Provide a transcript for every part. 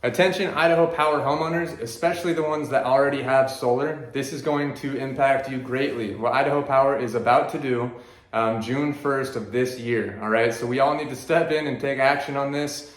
Attention Idaho Power homeowners, especially the ones that already have solar. This is going to impact you greatly. What Idaho Power is about to do June 1st of this year, all right? So we all need to step in and take action on this.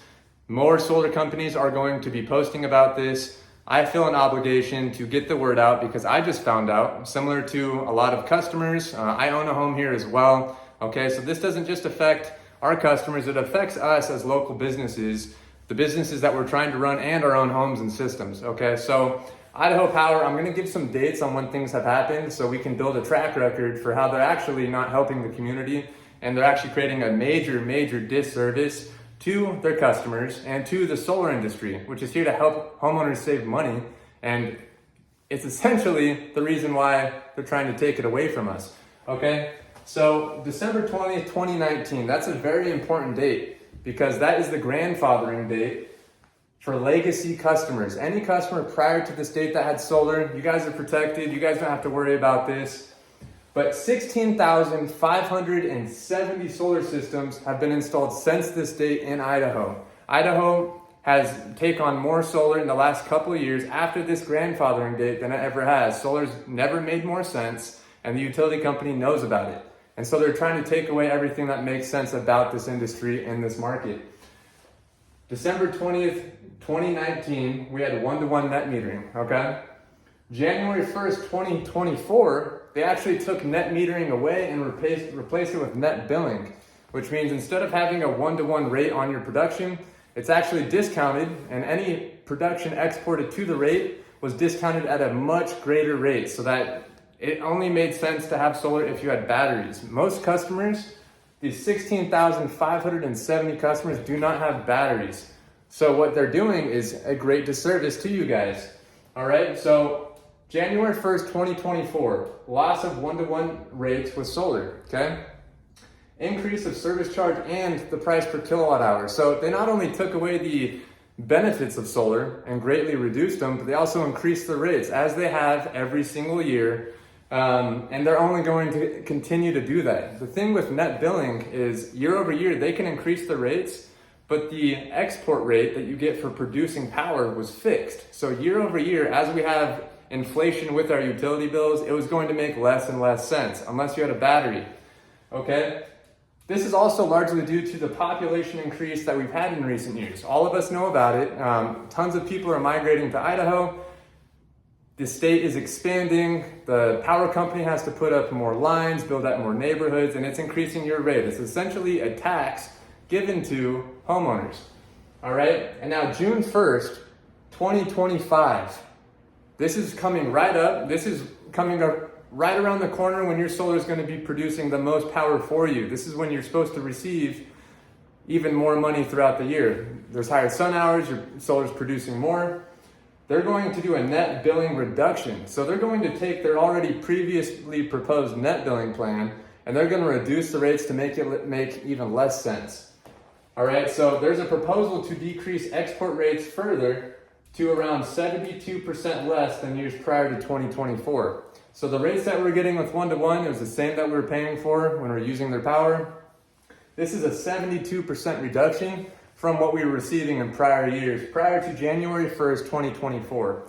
More solar companies are going to be posting about this. I feel an obligation to get the word out because I just found out, similar to a lot of customers, I own a home here as well, okay? So this doesn't just affect our customers, it affects us as local businesses, the businesses that we're trying to run and our own homes and systems, okay? So Idaho Power, I'm gonna give some dates on when things have happened so we can build a track record for how they're actually not helping the community and they're actually creating a major disservice to their customers and to the solar industry, which is here to help homeowners save money. And it's essentially the reason why they're trying to take it away from us, okay? So December 20th, 2019, that's a very important date because that is the grandfathering date for legacy customers. Any customer prior to this date that had solar, you guys are protected. You guys don't have to worry about this. But 16,570 solar systems have been installed since this date in Idaho. Idaho has taken on more solar in the last couple of years after this grandfathering date than it ever has. Solar's never made more sense, and the utility company knows about it. And so they're trying to take away everything that makes sense about this industry and this market. December 20th, 2019, we had one-to-one net metering, okay? January 1st, 2024, they actually took net metering away and replaced it with net billing, which means instead of having a one-to-one rate on your production, it's actually discounted, and any production exported to the rate was discounted at a much greater rate so that it only made sense to have solar if you had batteries. Most customers, these 16,570 customers, do not have batteries. So what they're doing is a great disservice to you guys. All right, so January 1st, 2024, loss of one-to-one rates with solar, okay? Increase of service charge and the price per kilowatt hour. So they not only took away the benefits of solar and greatly reduced them, but they also increased the rates as they have every single year. And they're only going to continue to do that. The thing with net billing is year over year, they can increase the rates, but the export rate that you get for producing power was fixed. So year over year, as we have inflation with our utility bills, it was going to make less and less sense unless you had a battery, okay? This is also largely due to the population increase that we've had in recent years. All of us know about it. Tons of people are migrating to Idaho. The state is expanding, the power company has to put up more lines, build out more neighborhoods, and it's increasing your rate. It's essentially a tax given to homeowners, all right? And now June 1st, 2025, this is coming right up. This is coming up right around the corner when your solar is going to be producing the most power for you. This is when you're supposed to receive even more money throughout the year. There's higher sun hours, your solar is producing more. They're going to do a net billing reduction. So they're going to take their already previously proposed net billing plan and they're going to reduce the rates to make it make even less sense. All right, so there's a proposal to decrease export rates further to around 72% less than years prior to 2024. So the rates that we're getting with one-to-one is the same that we were paying for when we're using their power. This is a 72% reduction from what we were receiving in prior years, prior to January 1st, 2024.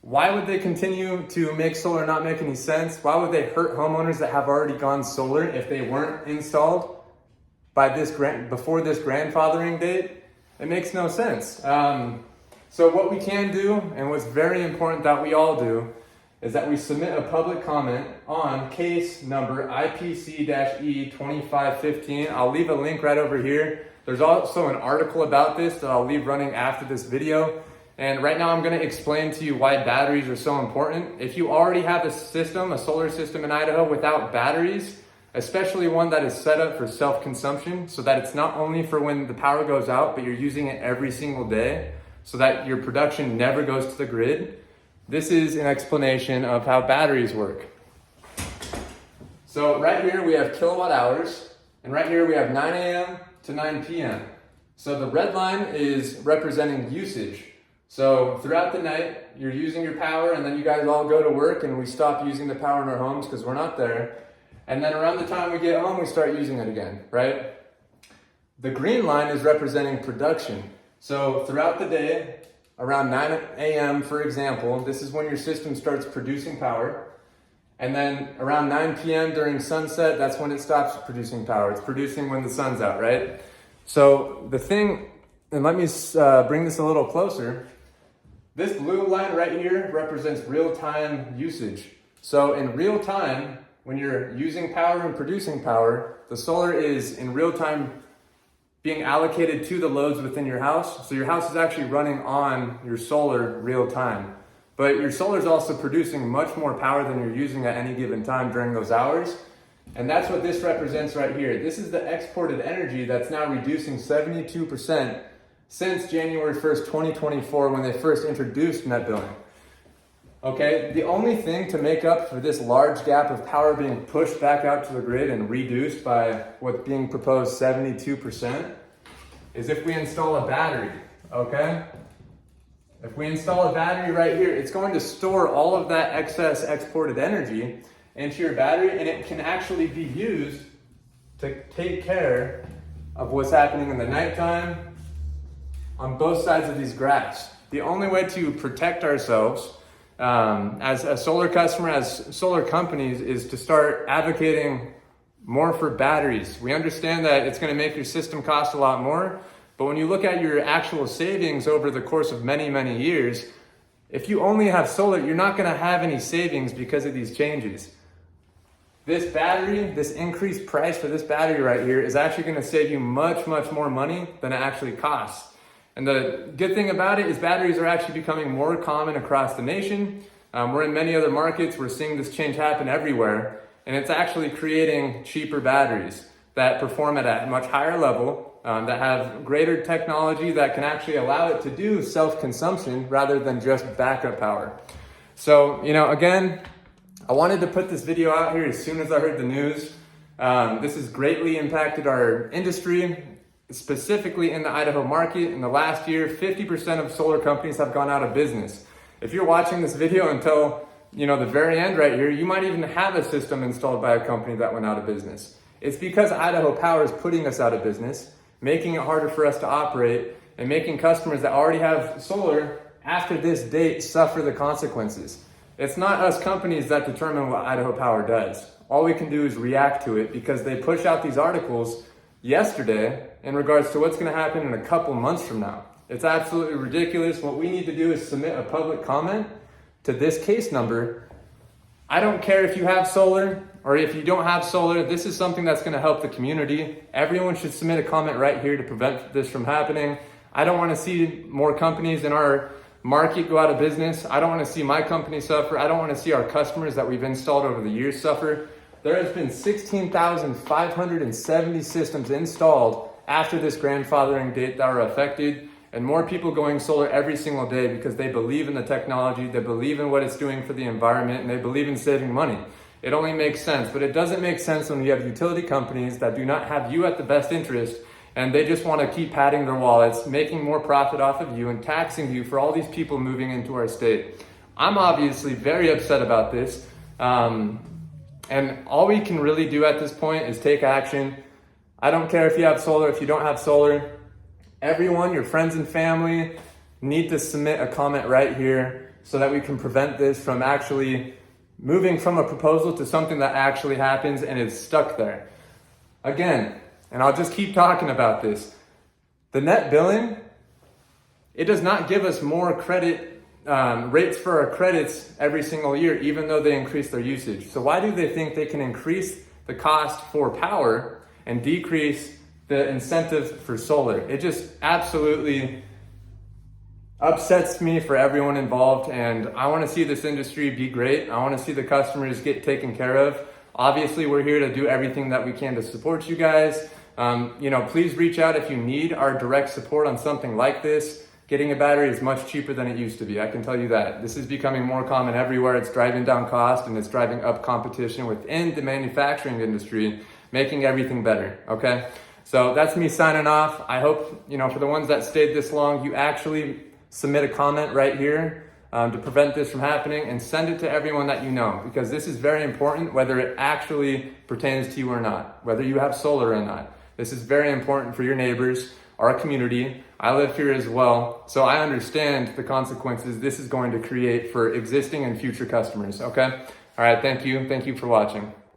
Why would they continue to make solar not make any sense? Why would they hurt homeowners that have already gone solar if they weren't installed by before this grandfathering date? It makes no sense. So what we can do, and what's very important that we all do, is that we submit a public comment on case number IPC-E2515. I'll leave a link right over here. There's also an article about this that I'll leave running after this video. And right now I'm gonna explain to you why batteries are so important. If you already have a system, a solar system in Idaho without batteries, especially one that is set up for self-consumption so that it's not only for when the power goes out, but you're using it every single day so that your production never goes to the grid, this is an explanation of how batteries work. So right here we have kilowatt hours, and right here we have 9 a.m. to 9 p.m. So the red line is representing usage. So throughout the night, you're using your power, and then you guys all go to work and we stop using the power in our homes because we're not there. And then around the time we get home, we start using it again, right? The green line is representing production. So throughout the day, around 9 a.m., for example, this is when your system starts producing power. And then around 9 p.m. during sunset, that's when it stops producing power. It's producing when the sun's out, right? So the thing, and let me bring this a little closer. This blue line right here represents real-time usage. So in real time, when you're using power and producing power, the solar is in real time being allocated to the loads within your house. So your house is actually running on your solar real time. But your solar is also producing much more power than you're using at any given time during those hours. And that's what this represents right here. This is the exported energy that's now reducing 72% since January 1st, 2024, when they first introduced net billing. Okay, the only thing to make up for this large gap of power being pushed back out to the grid and reduced by what's being proposed 72% is if we install a battery, okay? If we install a battery right here, it's going to store all of that excess exported energy into your battery, and it can actually be used to take care of what's happening in the nighttime on both sides of these graphs. The only way to protect ourselves as a solar customer, as solar companies, is to start advocating more for batteries. We understand that it's going to make your system cost a lot more, but when you look at your actual savings over the course of many, many years, if you only have solar, you're not going to have any savings because of these changes. This battery, this increased price for this battery right here is actually going to save you much, much more money than it actually costs. And the good thing about it is batteries are actually becoming more common across the nation. We're in many other markets. We're seeing this change happen everywhere. And it's actually creating cheaper batteries that perform at a much higher level, that have greater technology that can actually allow it to do self-consumption rather than just backup power. So, again, I wanted to put this video out here as soon as I heard the news. This has greatly impacted our industry. Specifically in the Idaho market, in the last year, 50% of solar companies have gone out of business. If you're watching this video until the very end right here, you might even have a system installed by a company that went out of business. It's because Idaho Power is putting us out of business, making it harder for us to operate, and making customers that already have solar after this date suffer the consequences. It's not us companies that determine what Idaho Power does. All we can do is react to it because they push out these articles yesterday in regards to what's going to happen in a couple months from now. It's absolutely ridiculous. What we need to do is submit a public comment to this case number. I don't care if you have solar or if you don't have solar. This is something that's going to help the community. Everyone should submit a comment right here to prevent this from happening. I don't want to see more companies in our market go out of business. I don't want to see my company suffer. I don't want to see our customers that we've installed over the years suffer. There has been 16,570 systems installed after this grandfathering date that are affected, and more people going solar every single day because they believe in the technology, they believe in what it's doing for the environment, and they believe in saving money. It only makes sense, but it doesn't make sense when you have utility companies that do not have you at the best interest, and they just want to keep padding their wallets, making more profit off of you and taxing you for all these people moving into our state. I'm obviously very upset about this. And all we can really do at this point is take action. I don't care if you have solar, if you don't have solar. Everyone, your friends and family, need to submit a comment right here so that we can prevent this from actually moving from a proposal to something that actually happens and is stuck there. Again, and I'll just keep talking about this, the net billing, it does not give us more credit rates for our credits every single year, even though they increase their usage. So why do they think they can increase the cost for power and decrease the incentive for solar? It just absolutely upsets me for everyone involved, and I want to see this industry be great. I want to see the customers get taken care of. Obviously, we're here to do everything that we can to support you guys. Please reach out if you need our direct support on something like this. Getting a battery is much cheaper than it used to be. I can tell you that. This is becoming more common everywhere. It's driving down cost and it's driving up competition within the manufacturing industry, making everything better, okay? So that's me signing off. I hope, for the ones that stayed this long, you actually submit a comment right here to prevent this from happening and send it to everyone that you know, because this is very important, whether it actually pertains to you or not, whether you have solar or not. This is very important for your neighbors, our community, I live here as well, so I understand the consequences this is going to create for existing and future customers, okay? All right, thank you. Thank you for watching.